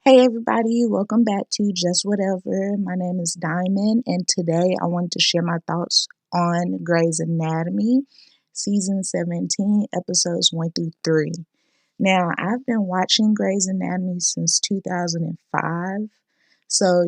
Hey everybody, welcome back to Just Whatever. My name is Diamond, and today I wanted to share my thoughts on Grey's Anatomy, season 17, episodes 1 through 3. Now, I've been watching Grey's Anatomy since 2005, so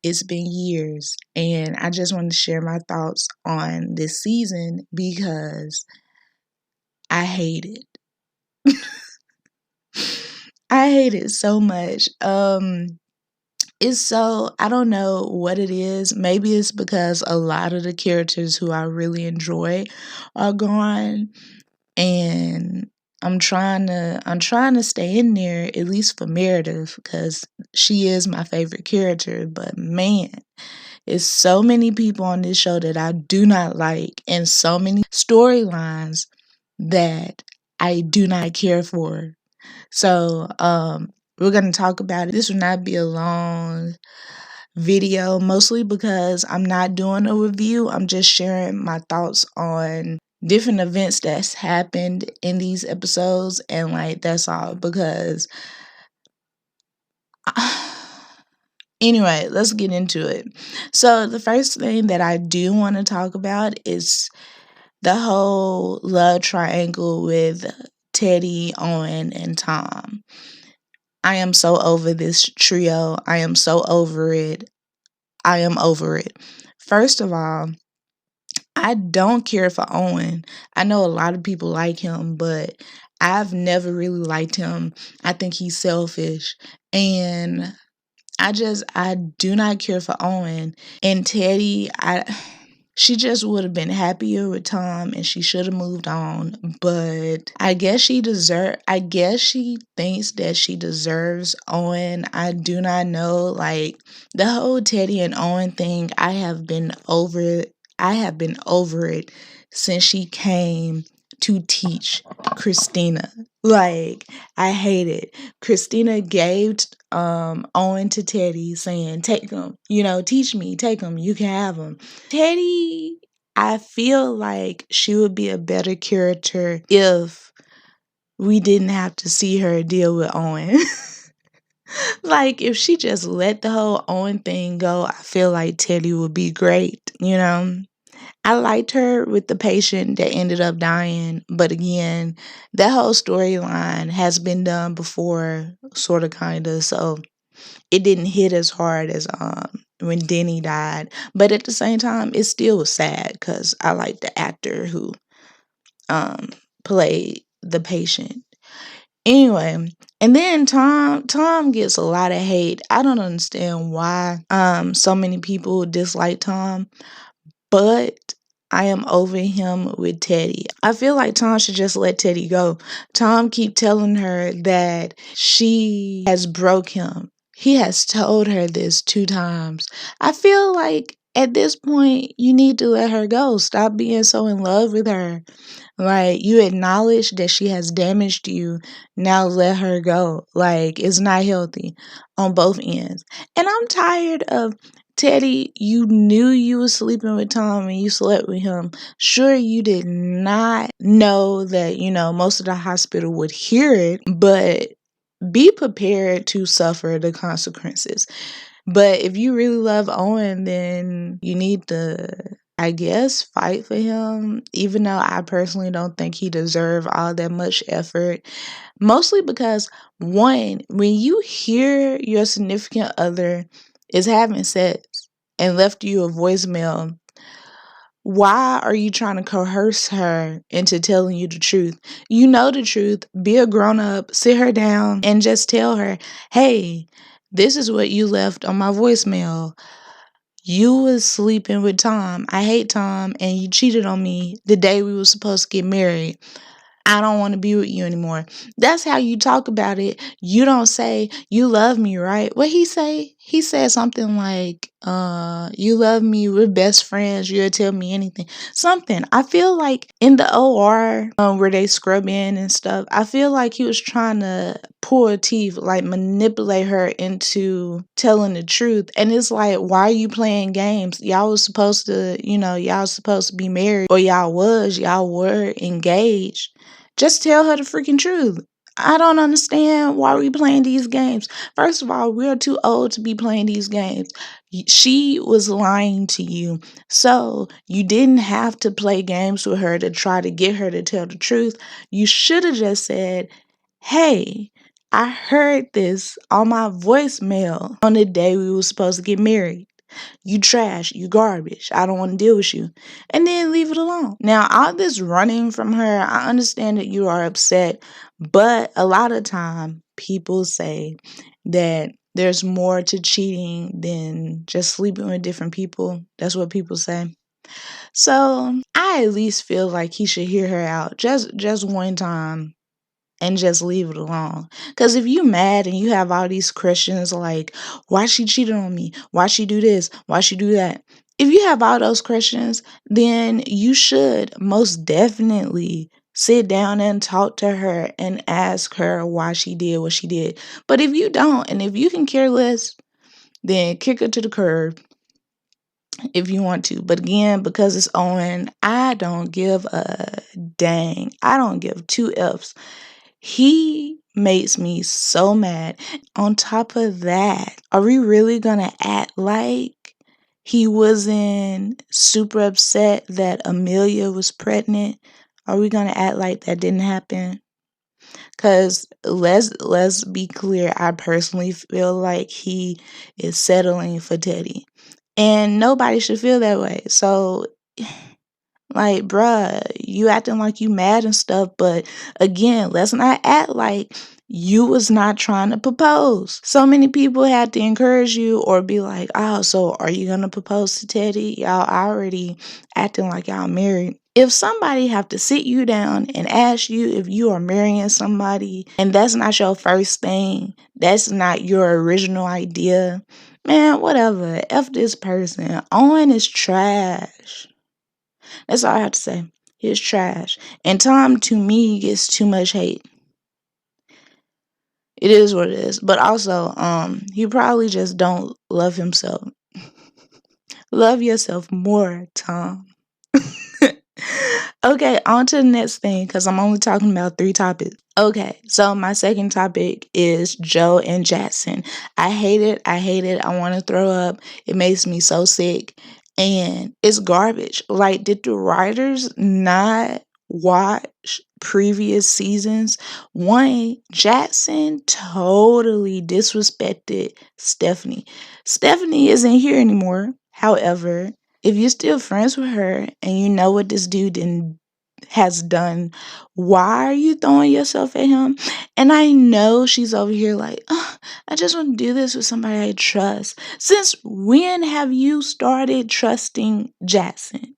it's been years, and I just want to share my thoughts on this season because I hate it. I hate it so much. I don't know what it is. Maybe it's because a lot of the characters who I really enjoy are gone, and I'm trying to stay in there, at least for Meredith, because she is my favorite character. But man, it's so many people on this show that I do not like, and so many storylines that I do not care for. So, we're going to talk about it. This will not be a long video, mostly because I'm not doing a review. I'm just sharing my thoughts on different events that's happened in these episodes, and that's all. Because anyway, let's get into it. So the first thing that I do want to talk about is the whole love triangle with Teddy, Owen, and Tom. I am so over this trio. I am so over it. I am over it. First of all, I don't care for Owen. I know a lot of people like him, but I've never really liked him. I think he's selfish. And I do not care for Owen. And Teddy, she just would have been happier with Tom, and she should have moved on. But I guess she thinks that she deserves Owen. I do not know. The whole Teddy and Owen thing, I have been over it. I have been over it since she came to teach Christina. I hate it. Christina gave Owen to Teddy, saying, "Take him, teach me, take him, you can have him." Teddy, I feel like she would be a better character if we didn't have to see her deal with Owen. If she just let the whole Owen thing go, I feel like Teddy would be great, I liked her with the patient that ended up dying, but again, that whole storyline has been done before, sort of, kind of, so it didn't hit as hard as when Denny died. But at the same time, it still was sad because I like the actor who played the patient. Anyway, and then Tom gets a lot of hate. I don't understand why so many people dislike Tom, but I am over him with Teddy. I feel like Tom should just let Teddy go. Tom keep telling her that she has broke him. He has told her this 2 times. I feel like at this point, you need to let her go. Stop being so in love with her. You acknowledge that she has damaged you. Now let her go. It's not healthy on both ends. And I'm tired of Teddy. You knew you were sleeping with Tom and you slept with him. Sure, you did not know that, most of the hospital would hear it, but be prepared to suffer the consequences. But if you really love Owen, then you need to, I guess, fight for him, even though I personally don't think he deserved all that much effort. Mostly because, one, when you hear your significant other is having sex and left you a voicemail, why are you trying to coerce her into telling you the truth? You know the truth. Be a grown-up, sit her down, and just tell her, "Hey, this is what you left on my voicemail. You was sleeping with Tom. I hate Tom, and you cheated on me the day we were supposed to get married. I don't want to be with you anymore." That's how you talk about it. You don't say, "You love me, right?" What he say? He said something like, "You love me, we're best friends, you'll tell me anything." Something. I feel like in the OR, where they scrub in and stuff, I feel like he was trying to pull her teeth, manipulate her into telling the truth. And it's like, why are you playing games? Y'all was supposed to, y'all supposed to be married, or y'all were engaged. Just tell her the freaking truth. I don't understand why we playing these games. First of all, we're too old to be playing these games. She was lying to you. So you didn't have to play games with her to try to get her to tell the truth. You should have just said, hey, I heard this on my voicemail on the day we were supposed to get married. You trash, you garbage. I don't want to deal with you. And then leave it alone. Now, all this running from her, I understand that you are upset, but a lot of time people say that there's more to cheating than just sleeping with different people. That's what people say. So I at least feel like he should hear her out just one time and just leave it alone. Because if you mad and you have all these questions like, why she cheated on me? Why she do this? Why she do that? If you have all those questions, then you should most definitely sit down and talk to her and ask her why she did what she did. But if you don't, and if you can care less, then kick her to the curb if you want to. But again, because it's Owen, I don't give a dang. I don't give two F's. He makes me so mad. On top of that, are we really gonna act like he wasn't super upset that Amelia was pregnant? Are we gonna act like that didn't happen? Cause let's be clear. I personally feel like he is settling for Teddy, and nobody should feel that way. So like, bruh, you acting like you mad and stuff, but again, let's not act like you was not trying to propose. So many people had to encourage you or be like, oh, so are you gonna propose to Teddy? Y'all already acting like y'all married. If somebody have to sit you down and ask you if you are marrying somebody and that's not your first thing, that's not your original idea, man, whatever. F this person. Owen is trash. That's all I have to say. He's trash. And Tom, to me, gets too much hate. It is what it is. But also, he probably just don't love himself. Love yourself more, Tom. Okay, on to the next thing, because I'm only talking about 3 topics. Okay, so my second topic is Joe and Jackson. I hate it. I hate it. I want to throw up. It makes me so sick. And it's garbage. Like, did the writers not watch previous seasons? One, Jackson totally disrespected Stephanie. Stephanie isn't here anymore. However, if you're still friends with her and you know what this dude has done, why are you throwing yourself at him? And I know she's over here like, oh, I just want to do this with somebody I trust. Since when have you started trusting Jackson?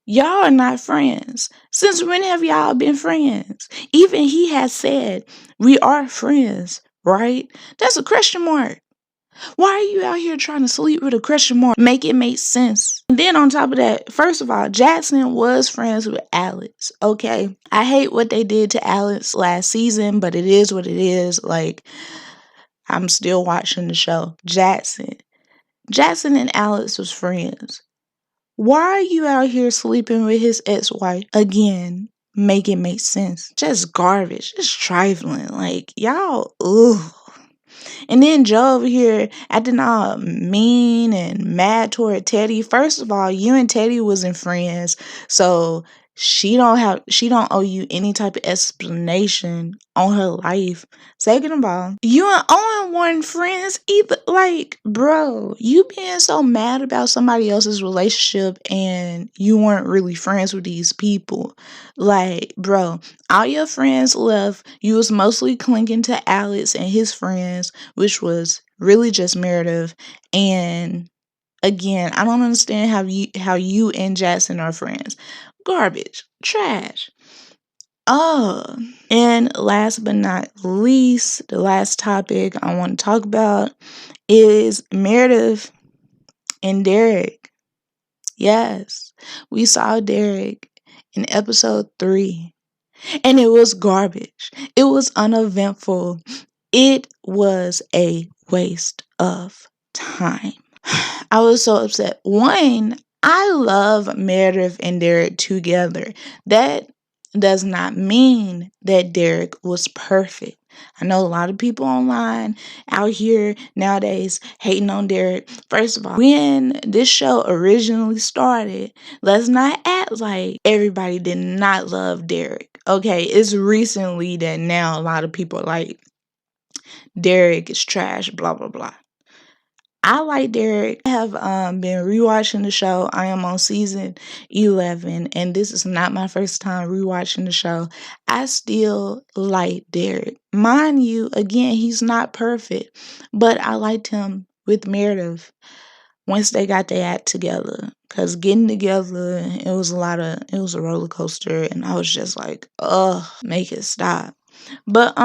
Y'all are not friends. Since when have y'all been friends? Even he has said, we are friends, right? That's a question mark. Why are you out here trying to sleep with a question mark? Make it make sense. And then on top of that, first of all, Jackson was friends with Alex, okay? I hate what they did to Alex last season, but it is what it is. Like, I'm still watching the show. Jackson and Alex was friends. Why are you out here sleeping with his ex-wife? Again, make it make sense. Just garbage. Just trifling. Like, y'all, ugh. And then Joe over here acting all mean and mad toward Teddy. First of all, you and Teddy wasn't friends, so she don't owe you any type of explanation on her life. Second of all, you and Owen weren't friends either. Like, bro, you being so mad about somebody else's relationship and you weren't really friends with these people. Like, bro, all your friends left. You was mostly clinging to Alex and his friends, which was really just Meredith. And again, I don't understand how you and Jackson are friends. Garbage. Trash. Oh, and last but not least, the last topic I want to talk about is Meredith and Derek. Yes, we saw Derek in episode 3, and it was garbage. It was uneventful. It was a waste of time. I was so upset. One, I love Meredith and Derek together. That does not mean that Derek was perfect. I know a lot of people online out here nowadays hating on Derek. First of all, when this show originally started, let's not act like everybody did not love Derek. Okay, it's recently that now a lot of people are like, Derek is trash, blah, blah, blah. I like Derek. I have been rewatching the show. I am on season 11, and this is not my first time rewatching the show. I still like Derek. Mind you, again, he's not perfect, but I liked him with Meredith once they got their act together. Because getting together, it was a roller coaster, and I was just like, ugh, make it stop. But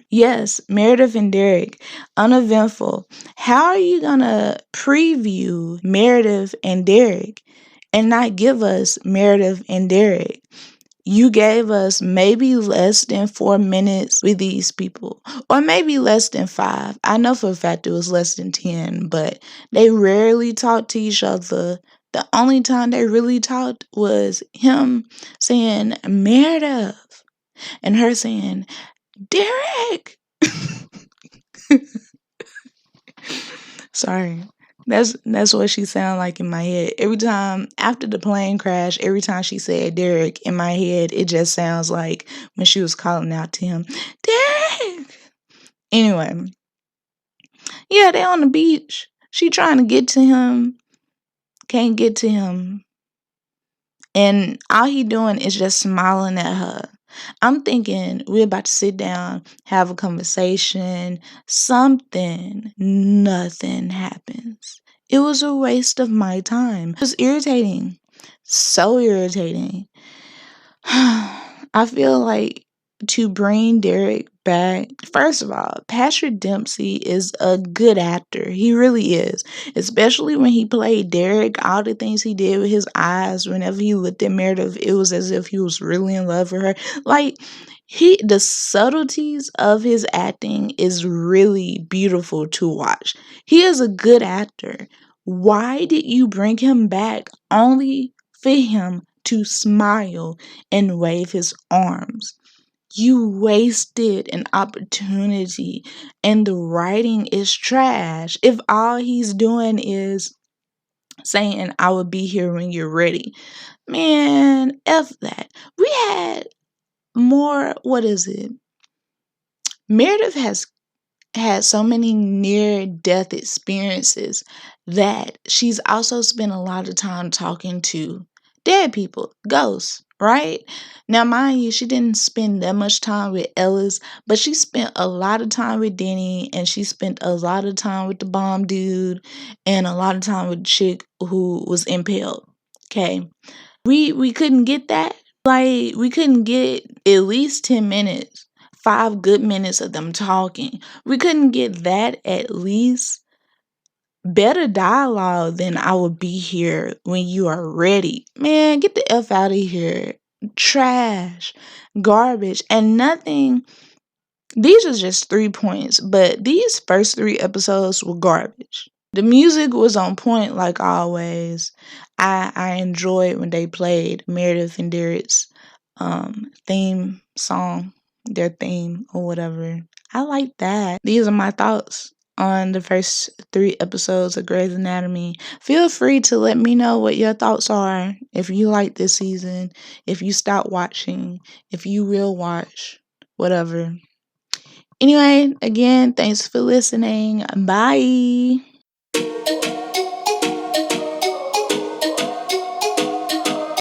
yes, Meredith and Derek, uneventful. How are you gonna preview Meredith and Derek and not give us Meredith and Derek? You gave us maybe less than 4 minutes with these people, or maybe less than 5. I know for a fact it was less than 10, but they rarely talked to each other. The only time they really talked was him saying Meredith and her saying Derek. Sorry. That's what she sounded like in my head. Every time after the plane crash, every time she said Derek in my head, it just sounds like when she was calling out to him, Derek. Anyway, yeah, they on the beach. She trying to get to him, can't get to him. And all he doing is just smiling at her. I'm thinking we're about to sit down, have a conversation, something. Nothing happens. It was a waste of my time. It was irritating. So irritating. I feel like to bring Derek back, first of all, Patrick Dempsey is a good actor. He really is. Especially when he played Derek, all the things he did with his eyes, whenever he looked at Meredith, it was as if he was really in love with her. Like, the subtleties of his acting is really beautiful to watch. He is a good actor. Why did you bring him back only for him to smile and wave his arms? You wasted an opportunity, and the writing is trash. If all he's doing is saying, I will be here when you're ready. Man, F that. We had more, what is it? Meredith has had so many near-death experiences that she's also spent a lot of time talking to dead people, ghosts, right? Now, mind you, she didn't spend that much time with Ellis, but she spent a lot of time with Denny, and she spent a lot of time with the bomb dude, and a lot of time with the chick who was impaled. Okay. We couldn't get that. Like, we couldn't get at least 10 minutes. 5 good minutes of them talking. We couldn't get that at least. Better dialogue than I will be here when you are ready. Man, get the F out of here. Trash. Garbage. And nothing. These are just 3 points, but these first 3 episodes were garbage. The music was on point like always. I enjoyed when they played Meredith and Derek's theme song, their theme or whatever. I like that. These are my thoughts on the first 3 episodes of Grey's Anatomy. Feel free to let me know what your thoughts are. If you like this season, if you stop watching, if you will watch, whatever. Anyway, again, thanks for listening. Bye.